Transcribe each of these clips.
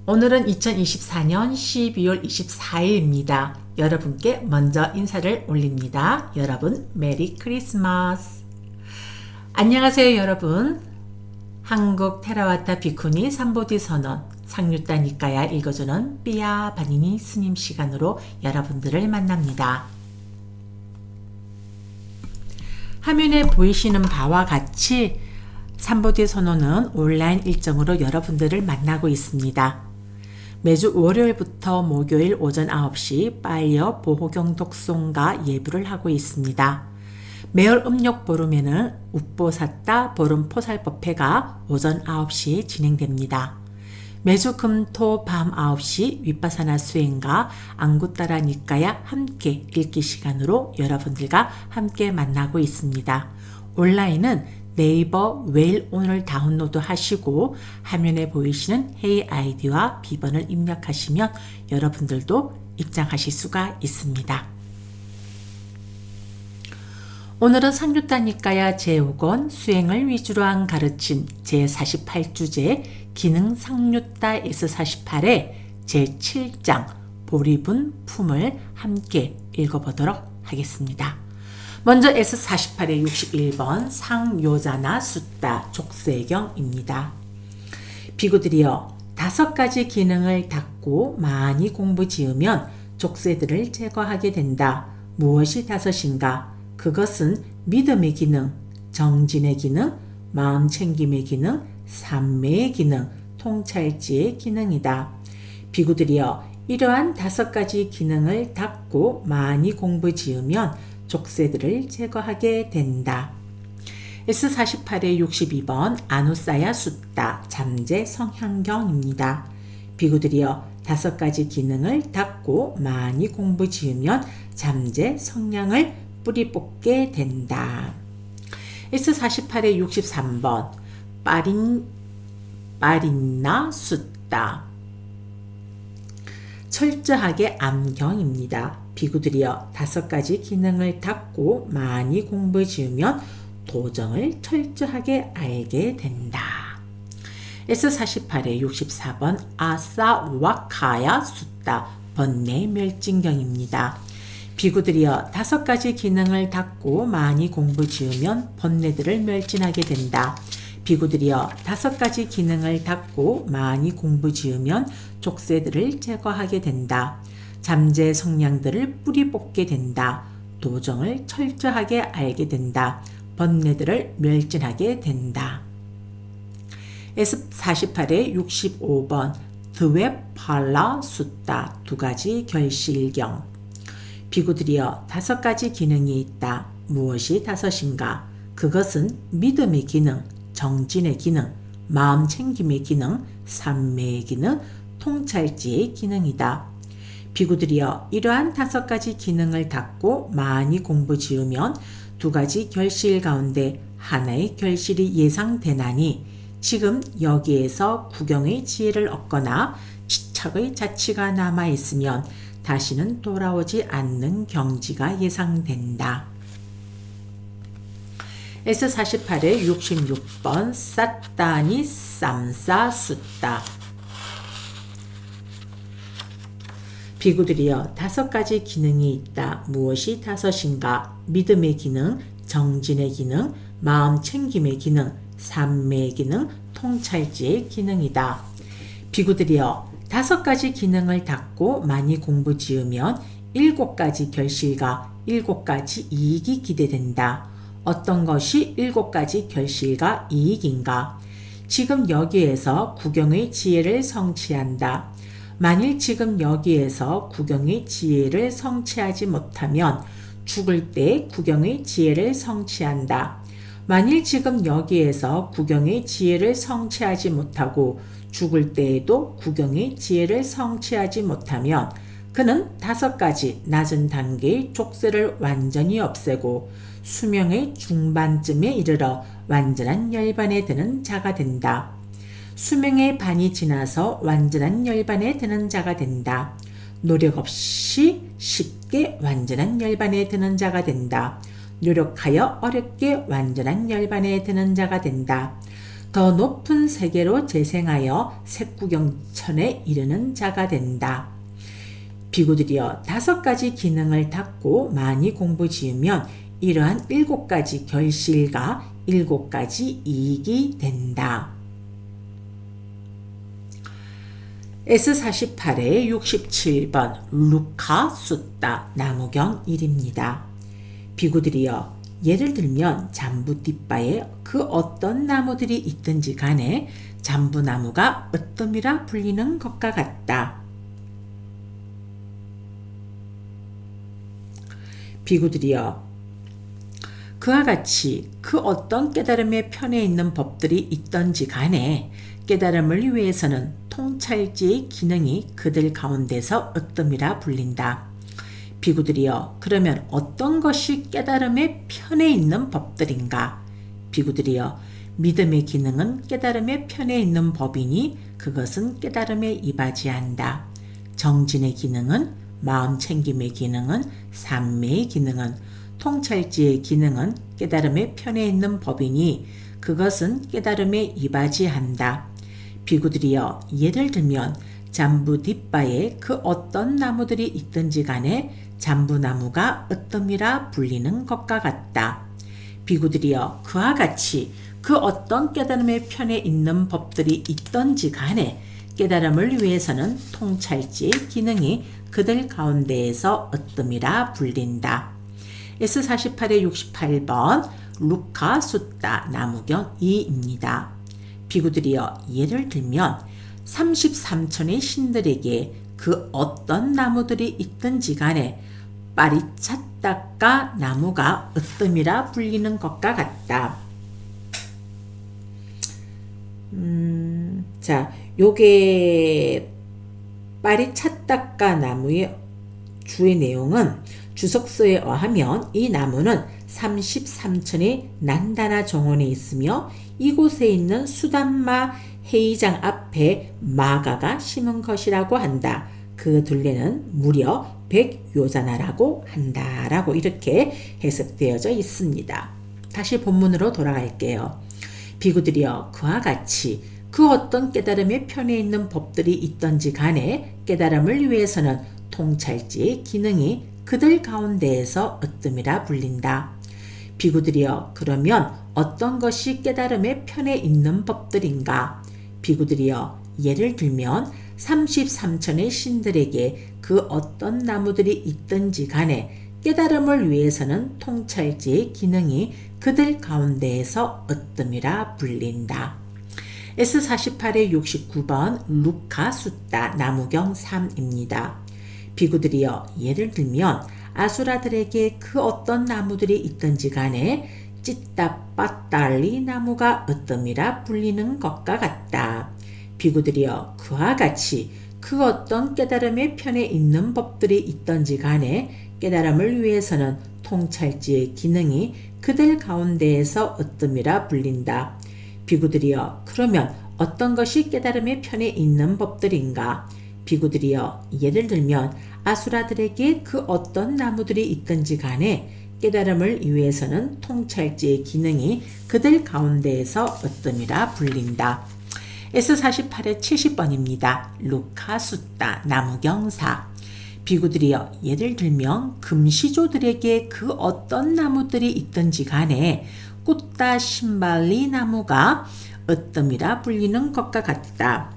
오늘은 2024년 12월 24일입니다. 여러분께 먼저 인사를 올립니다. 여러분, 메리 크리스마스. 안녕하세요, 여러분. 한국 테라와타 비쿠니 삼보디 선언 상류타 니까야 읽어주는 삐아 바니니 스님 시간으로 여러분들을 만납니다. 화면에 보이시는 바와 같이 삼보디 선언은 온라인 일정으로 여러분들을 만나고 있습니다. 매주 월요일부터 목요일 오전 9시 파이어 보호경 독송과 예부를 하고 있습니다. 매월 음력 보름에는 우뽀사따 보름포살법회가 오전 9시 진행됩니다. 매주 금토 밤 9시 윗바사나 수행과 앙구따라 니까야 함께 읽기 시간으로 여러분들과 함께 만나고 있습니다. 온라인은 네이버 웨일 오늘 다운로드 하시고 화면에 보이시는 회의 아이디와 비번을 입력하시면 여러분들도 입장하실 수가 있습니다. 오늘은 상류타 니까야 제5권 수행을 위주로 한 가르침 제48주제 기능 상류타 S48의 제7장 보리분 품을 함께 읽어보도록 하겠습니다. 먼저 S48의 61번 상요자나 숫다 족세경입니다. 비구들이여 5가지 기능을 닦고 많이 공부 지으면 족쇄들을 제거하게 된다. 무엇이 5인가? 그것은 믿음의 기능, 정진의 기능, 마음 챙김의 기능, 삼매의 기능, 통찰지의 기능이다. 비구들이여 이러한 5가지 기능을 닦고 많이 공부 지으면 족쇄들을 제거하게 된다. S48의 62번 아누사야 숫다 잠재 성향경입니다. 비구들이여 5가지 기능을 닦고 많이 공부 지으면 잠재 성향을 뿌리 뽑게 된다. S48의 63번 빠린나 숫다 철저하게 암경입니다. 비구들이여 5가지 기능을 닦고 많이 공부 지으면 도정을 철저하게 알게 된다. S48의 64번 아사와카야 숫다 번뇌 멸진경입니다. 비구들이여 5가지 기능을 닦고 많이 공부 지으면 번뇌들을 멸진하게 된다. 비구들이여 5가지 기능을 닦고 많이 공부 지으면 족쇄들을 제거하게 된다. 잠재 성량들을 뿌리 뽑게 된다. 도정을 철저하게 알게 된다. 번뇌들을 멸진하게 된다. S48의 65번 드웨팔라 숫다 2가지 결실경. 비구들이여 5가지 기능이 있다. 무엇이 5인가? 그것은 믿음의 기능, 정진의 기능, 마음 챙김의 기능, 삼매의 기능, 통찰지의 기능이다. 비구들이여 이러한 5가지 기능을 닦고 많이 공부 지으면 2가지 결실 가운데 하나의 결실이 예상되나니 지금 여기에서 구경의 지혜를 얻거나 지착의 자치가 남아있으면 다시는 돌아오지 않는 경지가 예상된다. S48의 66번 사따니 쌈싸 숫다 비구들이여 5가지 기능이 있다. 무엇이 5인가? 믿음의 기능, 정진의 기능, 마음 챙김의 기능, 삼매의 기능, 통찰지의 기능이다. 비구들이여 5가지 기능을 닦고 많이 공부 지으면 7가지 결실과 7가지 이익이 기대된다. 어떤 것이 7가지 결실과 이익인가? 지금 여기에서 구경의 지혜를 성취한다. 만일 지금 여기에서 구경의 지혜를 성취하지 못하면 죽을 때 구경의 지혜를 성취한다. 만일 지금 여기에서 구경의 지혜를 성취하지 못하고 죽을 때에도 구경의 지혜를 성취하지 못하면 그는 5가지 낮은 단계의 족쇄를 완전히 없애고 수명의 중반쯤에 이르러 완전한 열반에 드는 자가 된다. 수명의 반이 지나서 완전한 열반에 드는 자가 된다. 노력 없이 쉽게 완전한 열반에 드는 자가 된다. 노력하여 어렵게 완전한 열반에 드는 자가 된다. 더 높은 세계로 재생하여 색구경천에 이르는 자가 된다. 비구들이여 5가지 기능을 닦고 많이 공부 지으면 이러한 7가지 결실과 7가지 이익이 된다. S48의 67번 루카 숫다 나무경 1입니다. 비구들이여 예를 들면 잠부 뒷바에 그 어떤 나무들이 있든지 간에 잠부나무가 어떠미라 불리는 것과 같다. 비구들이여 그와 같이 그 어떤 깨달음의 편에 있는 법들이 있던지 간에 깨달음을 위해서는 통찰지의 기능이 그들 가운데서 어떠미라 불린다. 비구들이여 그러면 어떤 것이 깨달음의 편에 있는 법들인가? 비구들이여 믿음의 기능은 깨달음의 편에 있는 법이니 그것은 깨달음에 이바지한다. 정진의 기능은 마음 챙김의 기능은 삼매의 기능은 통찰지의 기능은 깨달음의 편에 있는 법이니 그것은 깨달음에 이바지한다. 비구들이여 예를 들면 잠부 뒷바에 그 어떤 나무들이 있든지 간에 잠부나무가 어떠미라 불리는 것과 같다. 비구들이여 그와 같이 그 어떤 깨달음의 편에 있는 법들이 있던지 간에 깨달음을 위해서는 통찰지의 기능이 그들 가운데에서 어떠미라 불린다. S48의 68번 루카 숫다 나무경 2입니다. 비구들이여 예를 들면 33천의 신들에게 그 어떤 나무들이 있든지 간에 빠리차따까 나무가 어떠미라 불리는 것과 같다. 자, 요게 빠리차따까 나무의 주의 내용은 주석서에 의하면 이 나무는 33천의 난다나 정원에 있으며 이곳에 있는 수단마 회의장 앞에 마가가 심은 것이라고 한다. 그 둘레는 무려 100요자나라고 한다라고 이렇게 해석되어져 있습니다. 다시 본문으로 돌아갈게요. 비구들이여 그와 같이 그 어떤 깨달음의 편에 있는 법들이 있던지 간에 깨달음을 위해서는 통찰지의 기능이 그들 가운데에서 어뜸이라 불린다. 비구들이여 그러면 어떤 것이 깨달음의 편에 있는 법들인가? 비구들이여 예를 들면 33천의 신들에게 그 어떤 나무들이 있든지 간에 깨달음을 위해서는 통찰지의 기능이 그들 가운데에서 어뜸이라 불린다. S48의 69번 루카 숫다 나무경 3입니다. 비구들이여 예를 들면 아수라들에게 그 어떤 나무들이 있든지 간에 찌따빠딸리 나무가 어떠미라 불리는 것과 같다. 비구들이여 그와 같이 그 어떤 깨달음의 편에 있는 법들이 있든지 간에 깨달음을 위해서는 통찰지의 기능이 그들 가운데에서 어떠미라 불린다. 비구들이여 그러면 어떤 것이 깨달음의 편에 있는 법들인가? 비구들이여 예를 들면 아수라들에게 그 어떤 나무들이 있든지 간에 깨달음을 위해서는 통찰지의 기능이 그들 가운데에서 어떠미라 불린다. S48의 70번입니다. 루카 숫다 나무경 4. 비구들이여 예를 들면 금시조들에게 그 어떤 나무들이 있든지 간에 꾸따 신발리 나무가 어떠미라 불리는 것과 같다.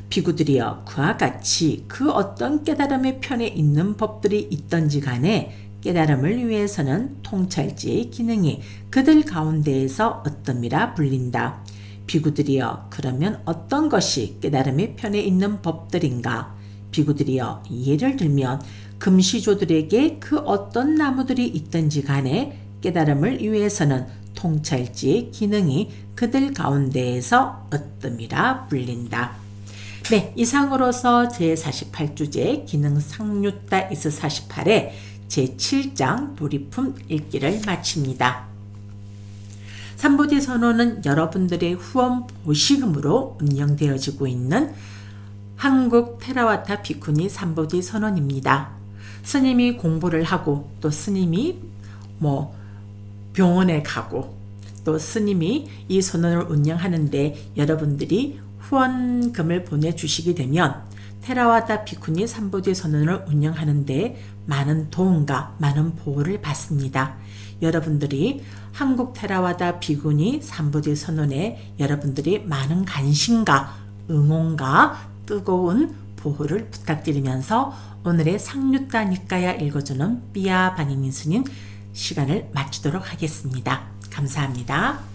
비구들이여 그와 같이 그 어떤 깨달음의 편에 있는 법들이 있던지 간에 깨달음을 위해서는 통찰지의 기능이 그들 가운데에서 어떠미라 불린다. 비구들이여 그러면 어떤 것이 깨달음의 편에 있는 법들인가? 비구들이여 예를 들면 금시조들에게 그 어떤 나무들이 있든지 간에 깨달음을 위해서는 통찰지의 기능이 그들 가운데에서 어뜸이라 불린다. 네, 이상으로서 제48주제 기능 상류따 S48의 제7장 돌이품 읽기를 마칩니다. 삼보디 선호는 여러분들의 후원 보시금으로 운영되어지고 있는 한국 테라와타 비쿠니 삼보디 선언입니다. 스님이 공부를 하고 또 스님이 병원에 가고 또 스님이 이 선원을 운영하는데 여러분들이 후원금을 보내주시게 되면 테라와다 비쿠니 삼보디 선언을 운영하는데 많은 도움과 많은 보호를 받습니다. 여러분들이 한국 테라와다 비구니 삼보디 선언에 여러분들이 많은 관심과 응원과 뜨거운 보호를 부탁드리면서 오늘의 상류타 니까야 읽어주는 삐아 바니니 스님 시간을 마치도록 하겠습니다. 감사합니다.